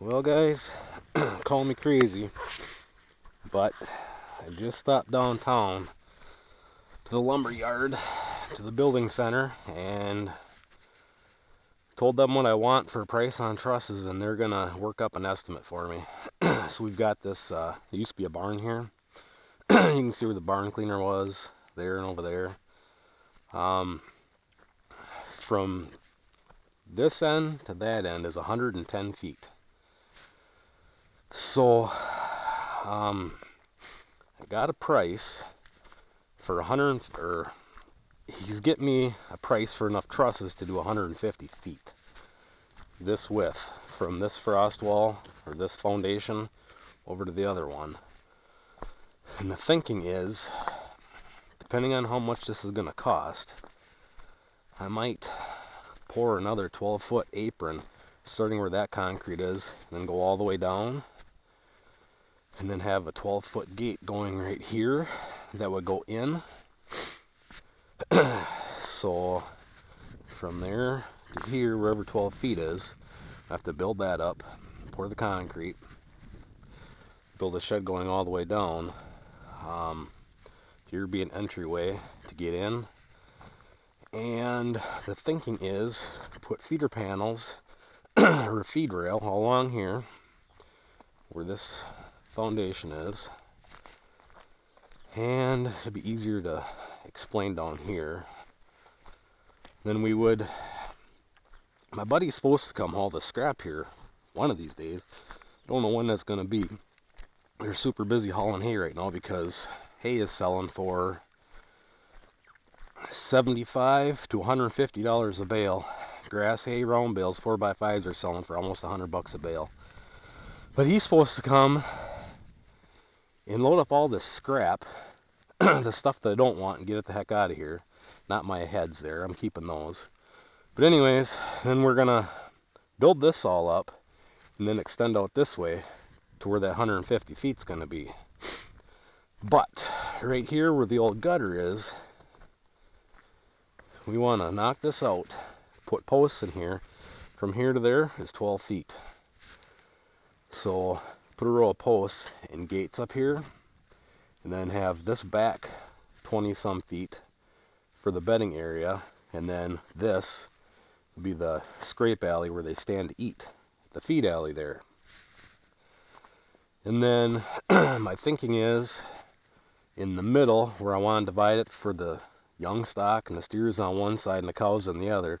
Well, guys, call me crazy, but I just stopped downtown to the lumber yard, to the building center, and told them what I want for a price on trusses, and they're gonna work up an estimate for me. So we've got this, it used to be a barn here. You can see where the barn cleaner was, there and over there. From this end to that end is 110 feet. So, I got a price for 100, or he's getting me a price for enough trusses to do 150 feet. This width from this frost wall or this foundation over to the other one. And the thinking is, depending on how much this is going to cost, I might pour another 12-foot apron starting where that concrete is, and then go all the way down, and then have a 12-foot gate going right here that would go in. So from there to here, wherever 12 feet is, I have to build that up, pour the concrete, build a shed going all the way down. Here would be an entryway to get in. And the thinking is put feeder panels or a feed rail all along here where this foundation is. And it'd be easier to explain down here. Then we would, my buddy's supposed to come haul the scrap here one of these days. Don't know when that's gonna be. They're super busy hauling hay right now because hay is selling for $75 to $150 a bale. Grass hay round bales 4x5s are selling for almost $100 a bale. But he's supposed to come and load up all this scrap, the stuff that I don't want, and get it the heck out of here. Not my heads there, I'm keeping those. But anyways, then we're gonna build this all up and then extend out this way to where that 150 feet's gonna be. But right here where the old gutter is, we want to knock this out, put posts in here. From here to there is 12 feet. So put a row of posts and gates up here, and then have this back 20 some feet for the bedding area, and then this will be the scrape alley where they stand to eat, the feed alley there. And then my thinking is in the middle where I want to divide it for the young stock and the steers on one side and the cows on the other,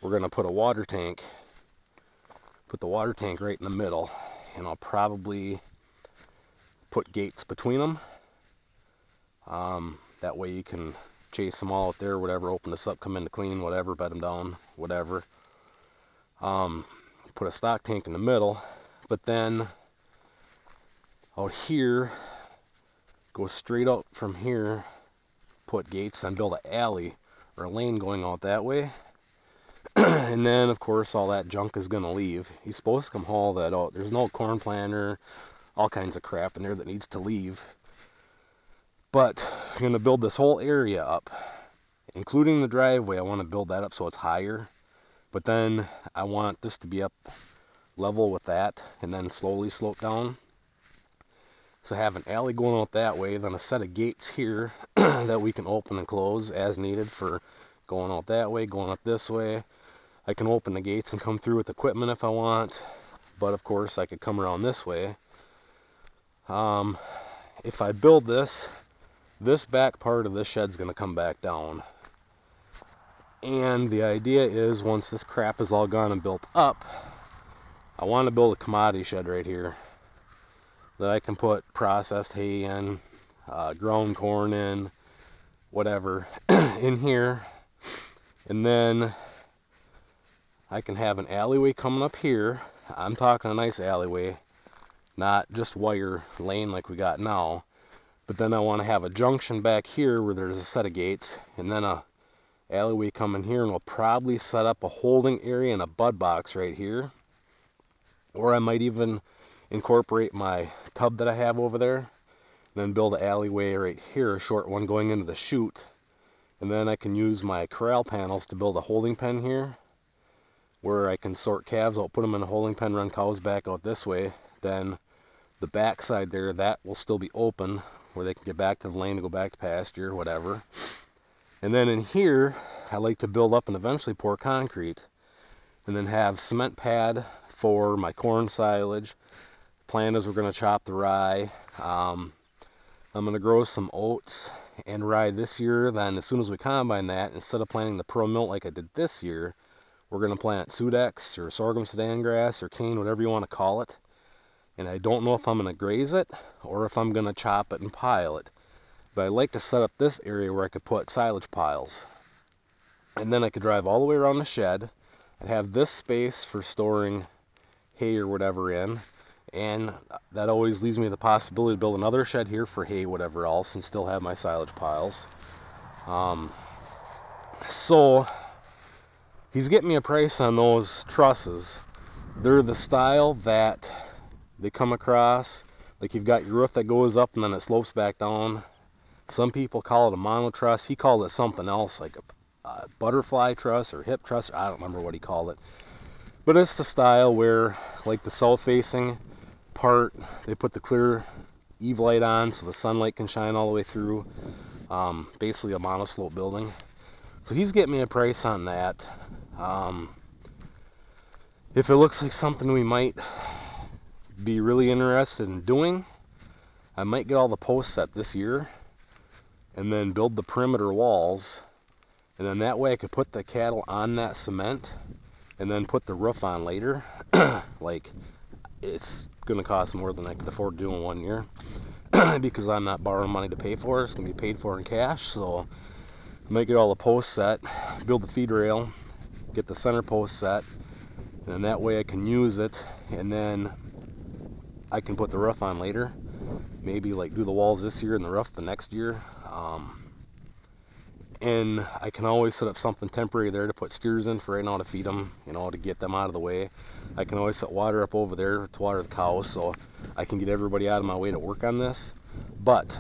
we're going to put a water tank, put the water tank right in the middle, and I'll probably put gates between them. That way you can chase them all out there, whatever, open this up, come in to clean, whatever, bed them down, whatever. Put a stock tank in the middle, but then out here, go straight out from here, put gates, and build an alley or a lane going out that way. And then of course all that junk is gonna leave. He's supposed to come haul that out. There's no corn planter, all kinds of crap in there that needs to leave. But I'm gonna build this whole area up, including the driveway. I want to build that up so it's higher, but then I want this to be up level with that and then slowly slope down. So have an alley going out that way, then a set of gates here that we can open and close as needed for going out that way, going up this way. I can open the gates and come through with equipment if I want, but of course I could come around this way. If I build this back part of this shed's going to come back down. And the idea is once this crap is all gone and built up, I want to build a commodity shed right here that I can put processed hay in, ground corn in, whatever, in here. And then I can have an alleyway coming up here. I'm talking a nice alleyway, not just wire lane like we got now. But then I want to have a junction back here where there's a set of gates, and then a alleyway coming here, and we'll probably set up a holding area and a bud box right here. Or I might even incorporate my tub that I have over there, and then build an alleyway right here, a short one going into the chute. And then I can use my corral panels to build a holding pen here. where I can sort calves out, put them in a holding pen, run cows back out this way. Then the back side there, that will still be open where they can get back to the lane to go back to pasture, whatever. And then in here, I like to build up and eventually pour concrete, and then have cement pad for my corn silage. Plan is we're going to chop the rye. I'm going to grow some oats and rye this year. Then as soon as we combine that, instead of planting the pearl millet like I did this year, we're going to plant Sudex or sorghum Sudan grass or cane, whatever you want to call it. And I don't know if I'm going to graze it or if I'm going to chop it and pile it. But I like to set up this area where I could put silage piles. And then I could drive all the way around the shed. I'd have this space for storing hay or whatever in. And that always leaves me the possibility to build another shed here for hay, whatever else, and still have my silage piles. So he's getting me a price on those trusses. They're the style that they come across, like you've got your roof that goes up and then it slopes back down. Some people call it a mono truss. He called it something else, like a butterfly truss or hip truss. I don't remember what he called it. But it's the style where, like the south facing part, they put the clear eave light on so the sunlight can shine all the way through. Basically a monoslope building. So he's getting me a price on that. If it looks like something we might be really interested in doing, I might get all the posts set this year and then build the perimeter walls, and then that way I could put the cattle on that cement and then put the roof on later. Like, it's gonna cost more than I could afford to do in 1 year because I'm not borrowing money to pay for it. It's gonna be paid for in cash. So I might get all the posts set, build the feed rail, get the center post set, and then that way I can use it, and then I can put the roof on later. Maybe like do the walls this year and the roof the next year. And I can always set up something temporary there to put steers in for right now to feed them, you know, to get them out of the way. I can always set water up over there to water the cows, so I can get everybody out of my way to work on this. But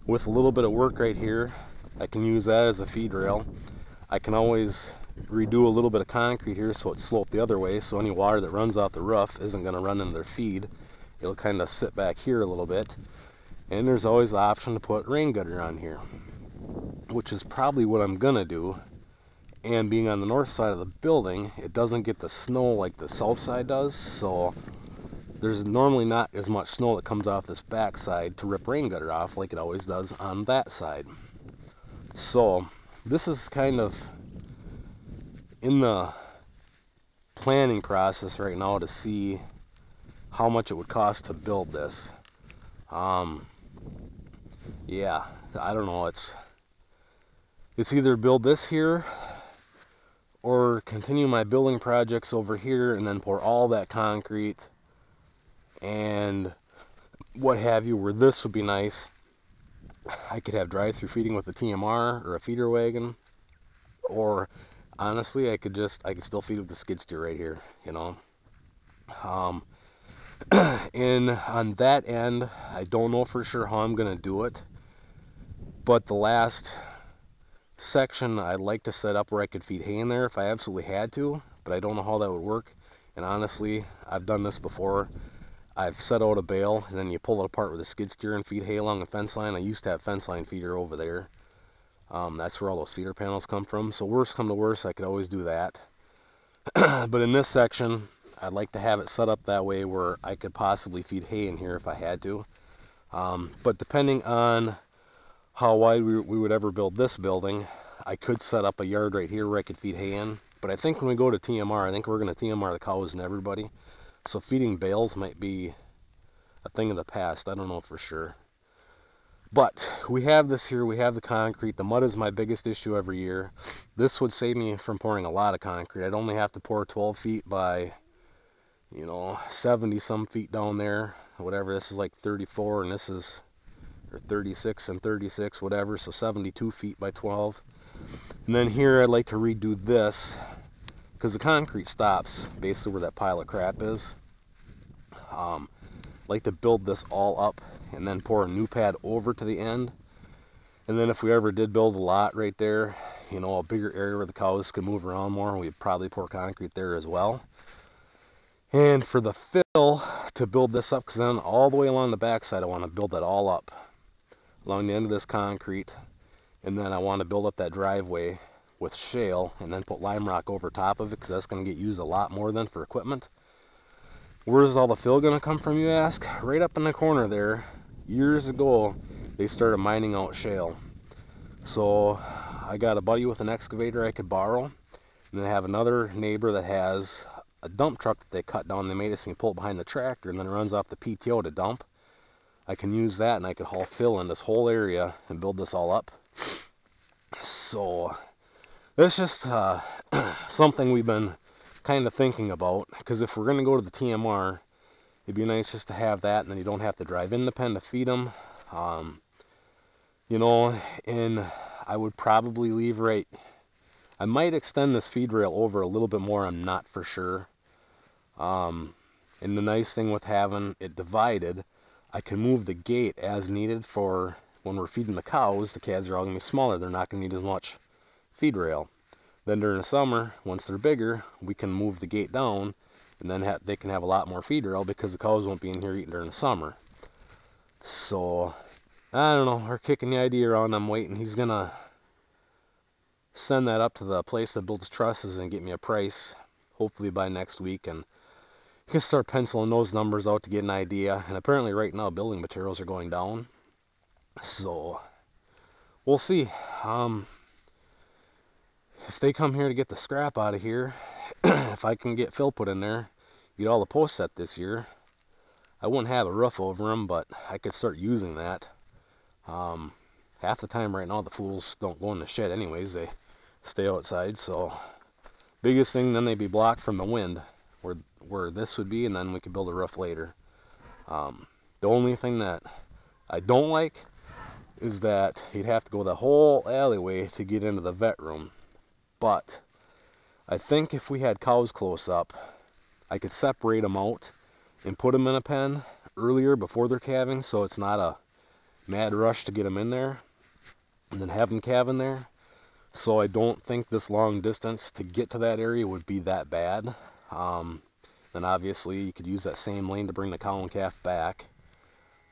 with a little bit of work right here, I can use that as a feed rail. I can always redo a little bit of concrete here so it's sloped the other way, so any water that runs off the roof isn't going to run into their feed. It'll kind of sit back here a little bit. And there's always the option to put rain gutter on here, which is probably what I'm gonna do. And being on the north side of the building, it doesn't get the snow like the south side does, so there's normally not as much snow that comes off this back side to rip rain gutter off like it always does on that side. So this is kind of in the planning process right now to see how much it would cost to build this. Yeah, I don't know, it's either build this here or continue my building projects over here and then pour all that concrete and what have you, where this would be nice. I could have drive-through feeding with a TMR or a feeder wagon, or honestly I could still feed with the skid steer right here, you know. And on that end, I don't know for sure how I'm gonna do it, but the last section I'd like to set up where I could feed hay in there if I absolutely had to, but I don't know how that would work. And honestly, I've done this before. I've set out a bale and then you pull it apart with a skid steer and feed hay along the fence line. I used to have fence line feeder over there. That's where all those feeder panels come from. So worst come to worst, I could always do that. But in this section, I'd like to have it set up that way where I could possibly feed hay in here if I had to. But depending on how wide we would ever build this building, I could set up a yard right here where I could feed hay in. But I think when we go to TMR, I think we're going to TMR the cows and everybody. So feeding bales might be a thing of the past. I don't know for sure. But we have this here. We have the concrete. The mud is my biggest issue every year. This would save me from pouring a lot of concrete. I'd only have to pour 12 feet by, you know, 70 some feet down there. Whatever. This is like 34 and this is, or 36 and 36, whatever, so 72 feet by 12. And then here I'd like to redo this because the concrete stops basically where that pile of crap is. Like to build this all up and then pour a new pad over to the end. And then if we ever did build a lot right there, you know, a bigger area where the cows could move around more. We'd probably pour concrete there as well. And for the fill to build this up, because then all the way along the backside I want to build that all up along the end of this concrete, and then I want to build up that driveway with shale and then put lime rock over top of it, because that's going to get used a lot more than for equipment. Where's all the fill going to come from, you ask? Right up in the corner there, years ago they started mining out shale. So I got a buddy with an excavator I could borrow, and I have another neighbor that has a dump truck that they cut down. They made it so you can pull it behind the tractor and then it runs off the PTO to dump. I can use that, and I could haul fill in this whole area and build this all up. So that's just something we've been kind of thinking about, because if we're going to go to the TMR, it'd be nice just to have that, and then you don't have to drive in the pen to feed them. You know, and I would probably leave right, I might extend this feed rail over a little bit more, I'm not for sure. And the nice thing with having it divided, I can move the gate as needed for when we're feeding the cows. The calves are all going to be smaller, they're not going to need as much feed rail. Then during the summer, once they're bigger, we can move the gate down, and then they can have a lot more feed rail, because the cows won't be in here eating during the summer. So I don't know, we're kicking the idea around. I'm waiting. He's gonna send that up to the place that builds trusses and get me a price, hopefully by next week, and you can start penciling those numbers out to get an idea. And apparently right now building materials are going down, so we'll see. If they come here to get the scrap out of here, if I can get fill put in there, get all the posts set this year, I wouldn't have a roof over them, but I could start using that. Half the time right now the fools don't go in the shed anyways, they stay outside. So biggest thing, then they'd be blocked from the wind where this would be, and then we could build a roof later. The only thing that I don't like is that you'd have to go the whole alleyway to get into the vet room. But I think if we had cows close up, I could separate them out and put them in a pen earlier before they're calving, so it's not a mad rush to get them in there and then have them calve in there. So I don't think this long distance to get to that area would be that bad. Then obviously you could use that same lane to bring the cow and calf back.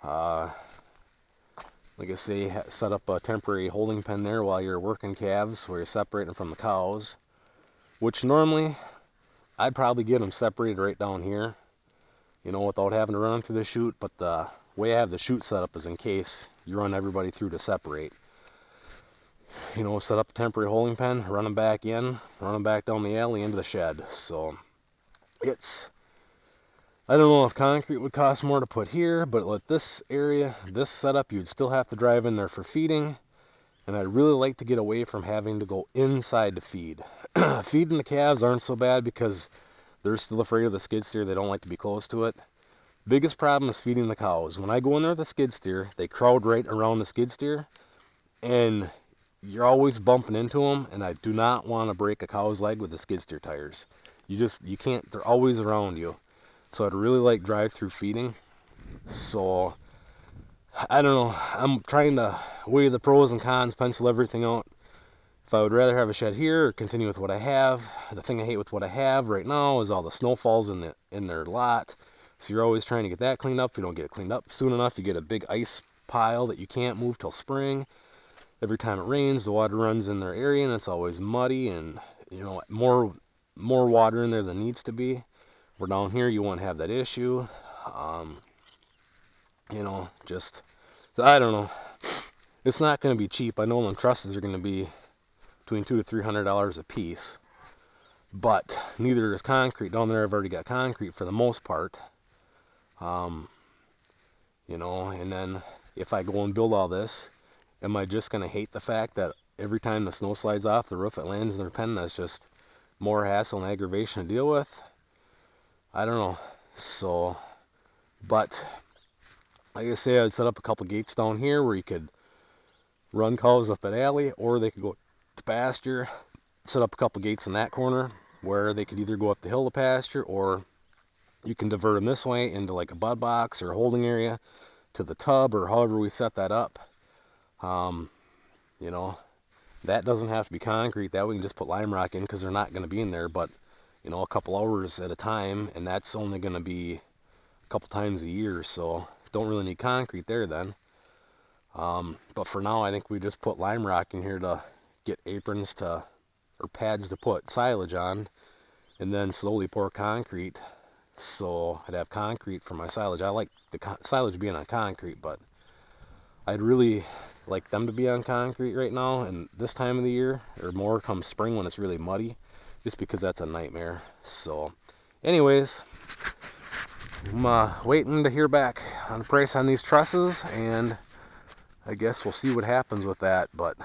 Like I say, set up a temporary holding pen there while you're working calves, where you're separating from the cows, which normally I'd probably get them separated right down here, you know, without having to run through the chute. But the way I have the chute set up is in case you run everybody through to separate. You know, set up a temporary holding pen, run them back in, run them back down the alley into the shed. So it's, I don't know if concrete would cost more to put here, but with this area, this setup, you'd still have to drive in there for feeding. And I'd really like to get away from having to go inside to feed. Feeding the calves aren't so bad because they're still afraid of the skid steer. They don't like to be close to it. Biggest problem is feeding the cows. When I go in there with the skid steer, they crowd right around the skid steer, and you're always bumping into them, and I do not want to break a cow's leg with the skid steer tires. You can't, they're always around you. So I'd really like drive-through feeding. So I don't know, I'm trying to weigh the pros and cons, pencil everything out. If I would rather have a shed here or continue with what I have. The thing I hate with what I have right now is all the snowfalls in their lot. So you're always trying to get that cleaned up. If you don't get it cleaned up soon enough, you get a big ice pile that you can't move till spring. Every time it rains, the water runs in their area, and it's always muddy, and you know, more water in there than needs to be. We're down here, you won't have that issue. You know, just, so I don't know. It's not going to be cheap. I know them trusses are going to be between $200 to $300 a piece, but neither is concrete. Down there I've already got concrete for the most part. You know, and then if I go and build all this, am I just going to hate the fact that every time the snow slides off the roof, it lands in their pen? That's just more hassle and aggravation to deal with. I don't know. So, but like I say, I'd set up a couple gates down here where you could run cows up that alley, or they could go to pasture. Set up a couple gates in that corner where they could either go up the hill to pasture, or you can divert them this way into like a bud box or a holding area to the tub, or however we set that up. You know, That doesn't have to be concrete. That we can just put lime rock in because they're not going to be in there, but you know, a couple hours at a time, and that's only going to be a couple times a year, so don't really need concrete there then. But for now, I think we just put lime rock in here to get aprons to, or pads to put silage on, and then slowly pour concrete. So I'd have concrete for my silage. I like the silage being on concrete, but I'd really like them to be on concrete right now, and this time of the year, or more come spring when it's really muddy, just because that's a nightmare. So anyways, I'm waiting to hear back on the price on these trusses, and I guess we'll see what happens with that. But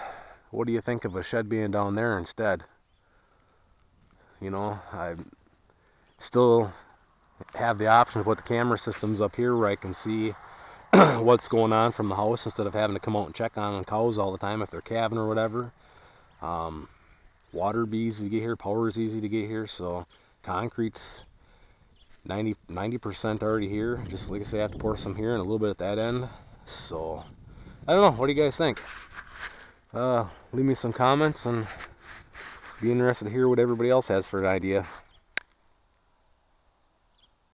what do you think of a shed being down there instead? You know, I still have the option to put the camera systems up here where I can see what's going on from the house instead of having to come out and check on cows all the time if they're calving or whatever. Water be easy to get here, power is easy to get here, so concrete's 90% already here. Just like I say, I have to pour some here and a little bit at that end. So I don't know, what do you guys think? Leave me some comments and be interested to hear what everybody else has for an idea.